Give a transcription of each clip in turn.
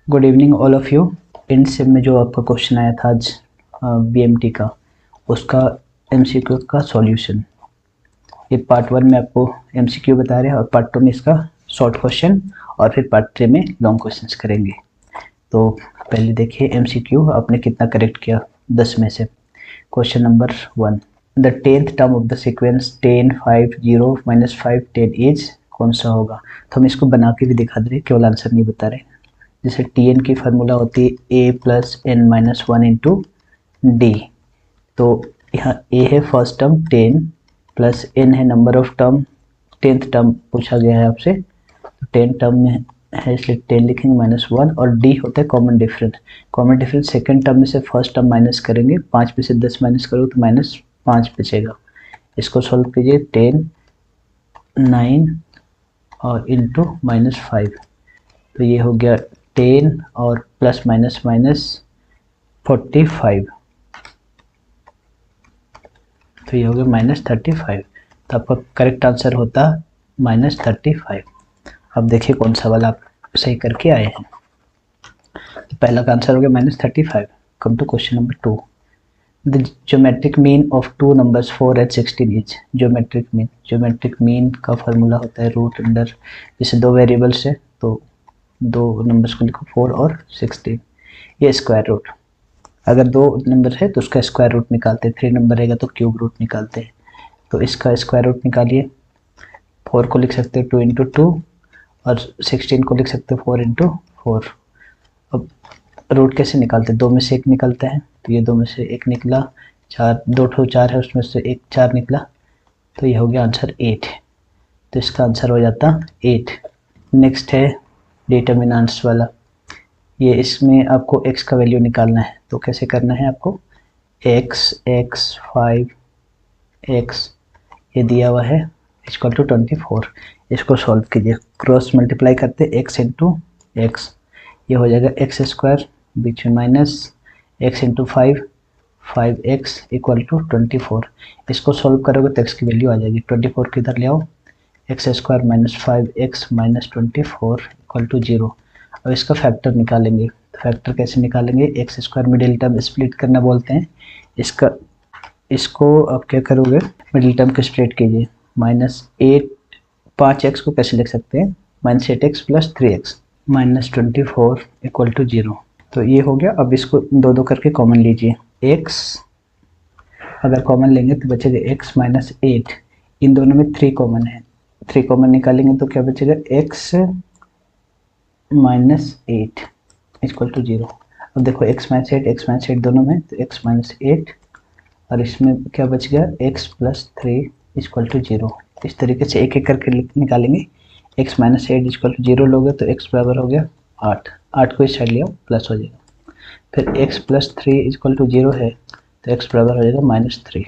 Good evening all of you. In SIM में जो आपका क्वेश्चन आया था आज बीएमटी का, उसका एमसीक्यू का सॉल्यूशन, ये पार्ट 1 में आपको एमसीक्यू बता रहे हैं और पार्ट 2 में इसका शॉर्ट क्वेश्चन और फिर पार्ट 3 में लॉन्ग क्वेश्चंस करेंगे। तो पहले देखिए एमसीक्यू आपने कितना करेक्ट किया 10 में से। Question number 1, the 10th term of the sequence 10 5 0 -5 10 is कौन सा होगा। तो हम इसको बना के भी दिखा दे रहे, केवल आंसर नहीं बता रहे। जैसे टी एन की फार्मूला होती है A plus N minus one into D. तो यहाँ ए है फर्स्ट टर्म 10 प्लस एन है number of term, 10th term पूछा गया है आपसे, तो 10 टर्म में है इसलिए 10 लिखेंगे -1 और डी होता है common difference. Common difference second term में से फर्स्ट टर्म माइनस करेंगे, 5 में से 10 माइनस करो तो -5 बचेगा। इसको सॉल्व कीजिए 10 9 और इंटू -5, तो ये हो गया 10 और प्लस माइनस माइनस 45, तो ये हो गया -35। तो आपका करेक्ट आंसर होता -35। अब देखिए कौन सा वाला आप सही करके आए हैं। तो पहला का आंसर हो गया -35। Come to question number 2, the geometric mean of two numbers 4 and 16 is. Geometric mean का फार्मूला होता है रूट अंडर, जैसे दो वेरिएबल्स है तो दो नंबर्स को लिखो 4 और 16, ये स्क्वायर रूट। अगर दो नंबर है तो उसका स्क्वायर रूट निकालते हैं, 3 नंबर रहेगा तो क्यूब रूट निकालते हैं। तो इसका स्क्वायर रूट निकालिए, 4 को लिख सकते हैं 2 इंटू 2 और 16 को लिख सकते हैं 4 इंटू 4। अब रूट कैसे निकालते हैं, 2 में से 1 निकलता है, तो ये 2 में से 1 निकला, 4 2 ठो 4 है उसमें से 1 4 निकला, तो ये हो गया आंसर 8। तो इसका आंसर हो जाता 8। नेक्स्ट है डिटर्मिनेंट्स वाला, ये इसमें आपको x का वैल्यू निकालना है। तो कैसे करना है आपको, x 5 x ये दिया हुआ है इक्वल टू 24, इसको सॉल्व कीजिए, क्रॉस मल्टीप्लाई करते x इंटू एक्स, ये हो जाएगा x स्क्वायर बीच में minus x into 5x equal to 24। इसको सॉल्व करोगे तो x की वैल्यू आ जाएगी, 24 किधर ले आओ, x square minus 5x minus 24 equal to 0। अब इसका फैक्टर निकालेंगे, तो फैक्टर कैसे निकालेंगे, X square middle term split करना बोलते हैं इसको आप क्या करोगे, मिडिल टर्म को स्प्लिट कीजिए, -8 5x को कैसे लिख सकते हैं, -8x plus 3x minus 24 equal to 0। तो ये हो गया। अब इसको 2 करके कॉमन लीजिए, x अगर कॉमन लेंगे तो बचेगा x माइनस 8, इन दोनों में 3 कॉमन है, 3 कॉमन निकालेंगे तो क्या बचेगा, x -8 इक्वल टू 0। अब देखो x माइनस 8 दोनों में, तो x माइनस 8 और इसमें क्या बच गया, x प्लस 3 इक्वल टू 0। इस तरीके से एक एक करके निकालेंगे, x माइनस 8 इक्वल टू 0 लोगे तो x बराबर हो गया 8 को इस साइड लिया प्लस हो जाएगा, फिर x प्लस 3 इक्वल टू 0 है तो x बराबर हो जाएगा -3।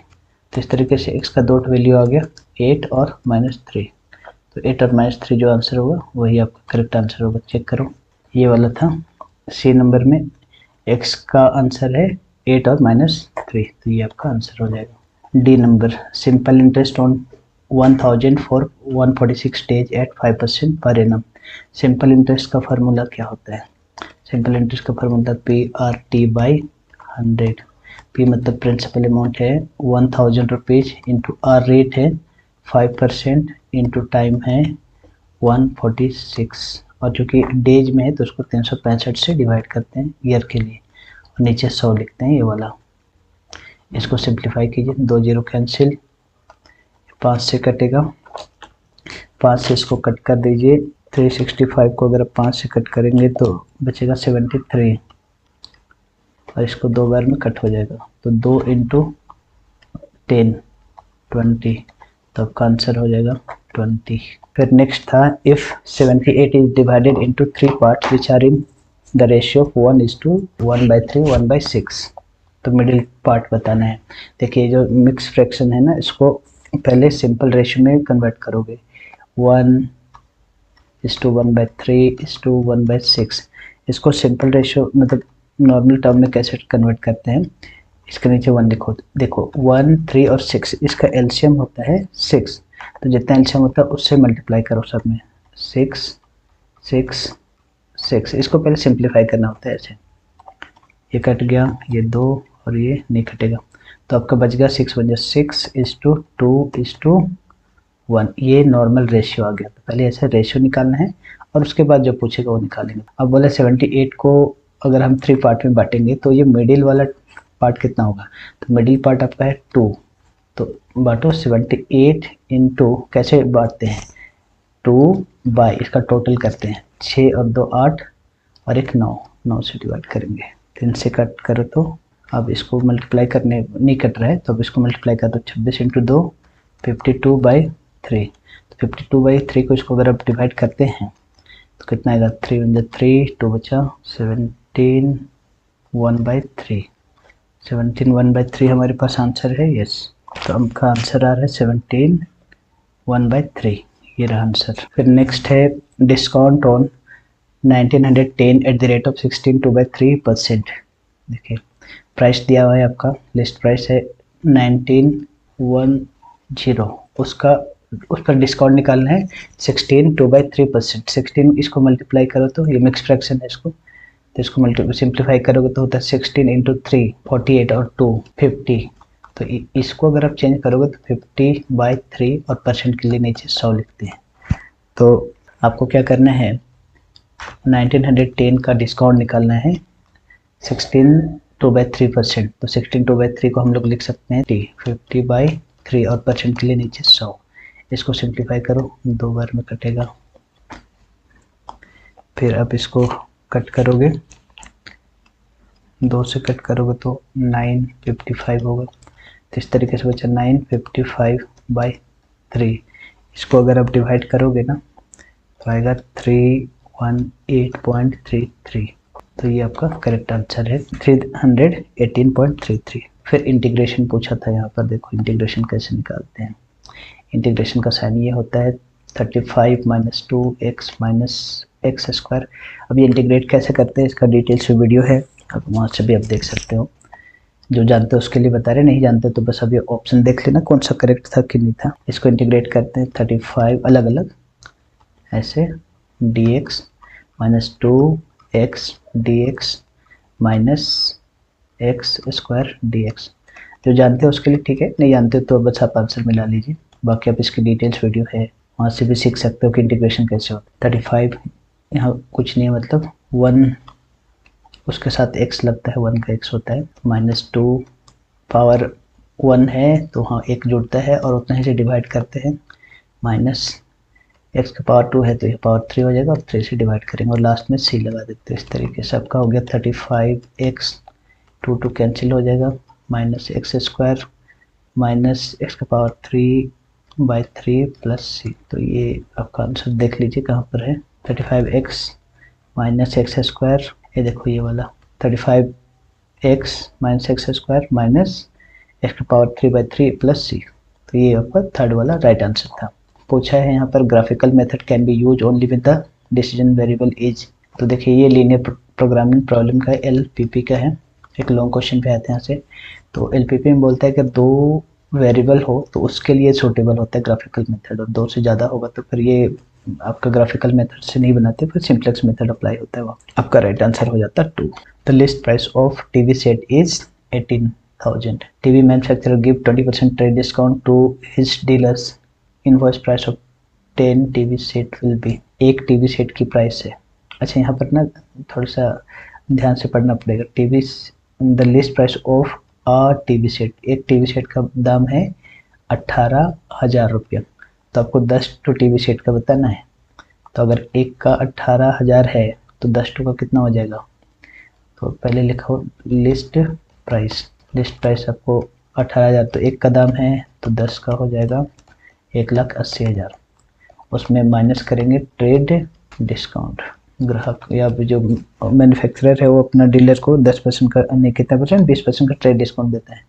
तो इस तरीके से x का दो वैल्यू आ गया 8 और -3, तो 8 और -3 जो आंसर होगा वही आपका करेक्ट आंसर होगा। चेक करो, ये वाला था सी नंबर में, x का आंसर है 8 और -3, तो ये आपका आंसर हो जाएगा। D number, simple interest on 1000 for 146 days at 5% per annum. Simple interest का फार्मूला क्या होता है, सिंपल इंटरेस्ट का फार्मूला PRT बाई 100। P मतलब प्रिंसिपल अमाउंट है 1000 रुपीज़ इंटू R रेट है 5% इंटू टाइम है 146, और चूँकि डेज में है तो उसको 365 से डिवाइड करते हैं ईयर के लिए, और नीचे 100 लिखते हैं ये वाला। इसको सिंप्लीफाई कीजिए, 2 0 कैंसिल, 5 से कटेगा, 5 से इसको कट कर दीजिए, 365 को अगर आप 5 से कट करेंगे तो बचेगा 73, और इसको 2 बार में कट हो जाएगा, तो 2 इंटू 10 20, तो आपका आंसर हो जाएगा 20। फिर नेक्स्ट था, if 78 is divided into 3 parts which are in the ratio of 1:1/3 1/6, तो मिडिल पार्ट बताना है। देखिए जो मिक्स फ्रैक्शन है ना, इसको पहले सिंपल रेशियो में कन्वर्ट करोगे, 1:1/3 इसको सिंपल रेशियो मतलब नॉर्मल टर्म में कैसे कन्वर्ट करते हैं, इसके नीचे 1 लिखो, देखो 1 3 और 6, इसका एलसीएम होता है 6, तो जितना एलसीएम होता है उससे मल्टीप्लाई करो सब में, 6 6 6, इसको पहले सिंप्लीफाई करना होता है ऐसे, ये कट गया, ये 2 और ये नहीं कटेगा, तो आपका बच गया 6 बन गया 6:2:1, ये नॉर्मल रेशियो आ गया। तो पहले ऐसे रेशियो निकालना है और उसके बाद जो पूछेगा वो निकालेंगे। अब बोले 78 को अगर हम 3 पार्ट में बांटेंगे तो ये मिडिल वाला पार्ट कितना होगा, तो मिडिल पार्ट आपका है 2, तो बांटो 78 इंटू, कैसे बांटते हैं 2 बाई इसका टोटल करते हैं 6 और 2 8 और एक 9 से डिवाइड करेंगे, 3 से कट करो तो अब इसको मल्टीप्लाई करने नहीं कट रहा है तो अब इसको मल्टीप्लाई कर दो, 26 इंटू 2 52/3, तो 52/3 को इसको अगर आप डिवाइड करते हैं तो कितना आएगा, 3 बन जाए 3, 2 बचा 17 1/3, 17 1/3 हमारे पास आंसर है। यस, तो आपका आंसर आ रहा है 17 1/3, ये रहा आंसर। फिर नेक्स्ट है discount on 1910 at the rate of 16 2/3%। देखिए प्राइस दिया हुआ है आपका, लिस्ट प्राइस है 1910, उसका उस पर डिस्काउंट निकालना है 16 2/3%। 16 इसको मल्टीप्लाई करो तो ये मिक्स फ्रैक्शन है, इसको तो इसको सिंप्लीफाई करोगे तो होता है 16 इंटू 3 48 और 2 50, तो इसको अगर आप चेंज करोगे तो 50/3 और परसेंट के लिए नीचे 100 लिखते हैं। तो आपको क्या करना है, 1910 का डिस्काउंट निकालना है 16 2/3%, तो 16 2/3 को हम लोग लिख सकते हैं 50/3 और परसेंट के लिए नीचे 100, इसको सिंप्लीफाई करो 2 बार में कटेगा, फिर आप इसको कट करोगे 2 से कट करोगे तो 955 होगा, तो इस तरीके से बचा 955/3, इसको अगर आप डिवाइड करोगे ना तो आएगा 318.33, तो ये आपका करेक्ट आंसर है 318.33। फिर इंटीग्रेशन पूछा था, यहाँ पर देखो इंटीग्रेशन कैसे निकालते हैं। इंटीग्रेशन का साइन ये होता है 35 - 2x - x²। अब ये इंटीग्रेट कैसे करते हैं इसका डिटेल्स में वीडियो है, अब वहाँ से भी आप देख सकते हो, जो जानते हो उसके लिए बता रहे, नहीं जानते तो बस अब ये ऑप्शन देख लेना कौन सा करेक्ट था कि नहीं था। इसको इंटीग्रेट करते हैं 35 अलग अलग ऐसे dx - 2x dx - x² dx, जो जानते हो उसके लिए ठीक है, नहीं जानते तो बस आप आंसर मिला लीजिए, बाकी आप इसकी डिटेल्स वीडियो है वहाँ से भी सीख सकते हो कि इंटीग्रेशन कैसे होता है। 35 यहाँ कुछ नहीं है, मतलब 1 उसके साथ x लगता है, 1 का x होता है, -2 पावर 1 है तो हाँ 1 जुड़ता है और उतना ही से डिवाइड करते हैं, माइनस x का पावर 2 है तो ये पावर 3 हो जाएगा और 3 से डिवाइड करेंगे और लास्ट में c लगा देते हैं। इस तरीके से आपका हो गया 35x, 2 कैंसिल हो जाएगा, -x² माइनस x का पावर 3/3 प्लस c, तो ये आपका आंसर देख लीजिए कहाँ पर है, 35x - x², ये देखो ये वाला 35x - x² माइनस x का पावर 3/3 प्लस c, तो ये आपका थर्ड वाला राइट आंसर था। पूछा है यहाँ पर graphical method can be use only with the decision variable is, तो देखिए ये लीनियर प्रोग्रामिंग प्रॉब्लम का LPP का है, एक लॉन्ग क्वेश्चन पे आते हैं यहाँ से। तो LPP में बोलता है कि 2 वेरिएबल हो तो उसके लिए सूटेबल होता है ग्राफिकल मेथड, और 2 से ज़्यादा होगा तो फिर ये आपका ग्राफिकल मेथड से नहीं बनाते, फिर सिंप्लेक्स मेथड अप्लाई होता है, वहाँ आपका राइट आंसर हो जाता है 2। The list price of TV set is 18,000। TV manufacturer give 20% trade discount to his dealers, invoice price of 10 TV set will be, एक टीवी सेट की प्राइस है। अच्छा यहाँ पर ना थोड़ा सा ध्यान से पढ़ना पड़ेगा, TV the list price of a TV set, एक टीवी सेट का दाम है 18,000 रुपया, तो आपको 10 टीवी सेट का बताना है, तो अगर एक का 18,000 है तो 10 का कितना हो जाएगा, तो पहले लिखो लिस्ट प्राइस आपको 18,000, तो एक का दाम है तो 10 का हो जाएगा 1,80,000, उसमें माइनस करेंगे ट्रेड डिस्काउंट, ग्राहक या जो मैन्युफैक्चरर है वो अपना डीलर को 10% का, नहीं कितना परसेंट, 20% का ट्रेड डिस्काउंट देता है,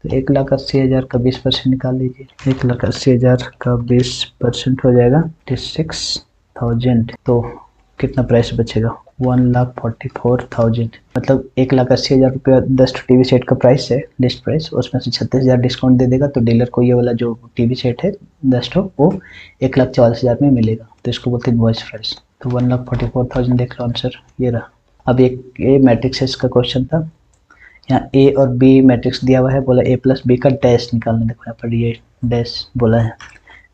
तो 1,80,000 का 20% निकाल लीजिए, 1,80,000 का 20% हो जाएगा 56,000, तो कितना प्राइस बचेगा 1,44,000, मतलब 1,80,000 रुपया 10 टीवी सेट का प्राइस है, लिस्ट प्राइस, उसमें से 36,000 डिस्काउंट दे देगा तो डीलर को ये वाला जो टीवी सेट है 10 वो 1,44,000 में मिलेगा, तो इसको बोलते हैं इनवॉइस प्राइस। तो 1,44,000 देख लो आंसर ये रहा। अब एक ये मैट्रिक्स इसका क्वेश्चन था, यहाँ ए और बी मैट्रिक्स दिया हुआ है, बोला ए प्लस बी का डैश निकालना। देखो यहाँ पर ये डैश बोला है,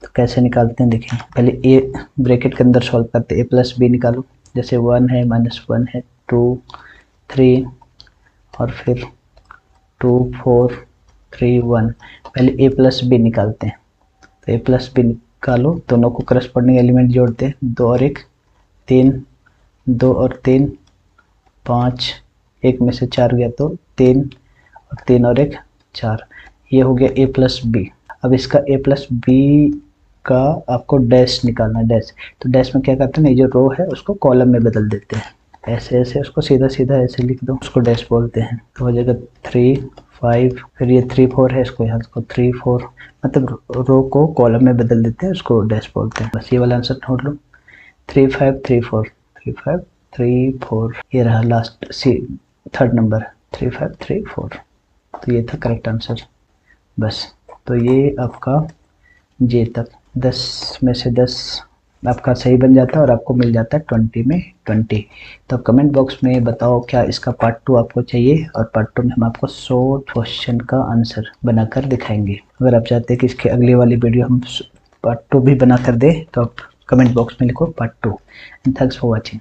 तो कैसे निकालते हैं देखिए। पहले ए ब्रैकेट के अंदर सॉल्व करते हैं, ए प्लस बी निकालो। जैसे 1 है, -1 है, 2 3 और फिर 2 4 3 1। पहले ए प्लस बी निकालते हैं, तो ए प्लस बी निकालो, दोनों को करस्पॉन्डिंग एलिमेंट जोड़ते हैं। 2 और 1 3, 2 और 3 5, 1 में से 4 गया तो 3 और 3 और 1 4। ये हो गया ए प्लस बी। अब इसका ए प्लस बी का आपको डैश निकालना है, डैश। तो डैश में क्या करते हैं, ये जो रो है उसको कॉलम में बदल देते हैं, ऐसे ऐसे उसको सीधा सीधा ऐसे लिख दो, उसको डैश बोलते हैं। तो हो जाएगा 3 5, फिर ये 3 4 है, इसको यहाँ इसको 3 4, मतलब रो को कॉलम में बदल देते हैं, उसको डैश बोलते हैं। बस ये वाला आंसर नोट लो, 3 5 3 4 3 5 3 4। ये रहा लास्ट सी थर्ड नंबर 3 5 3 4। तो ये था करेक्ट आंसर। बस तो ये आपका जे तक 10 में से 10 आपका सही बन जाता है और आपको मिल जाता है 20 में 20। तो कमेंट बॉक्स में बताओ क्या इसका पार्ट 2 आपको चाहिए, और पार्ट 2 में हम आपको 100 क्वेश्चन का आंसर बनाकर दिखाएंगे। अगर आप चाहते हैं कि इसके अगली वाली वीडियो हम पार्ट 2 भी बना कर दे, तो आप कमेंट बॉक्स में लिखो part 2। And thanks for watching.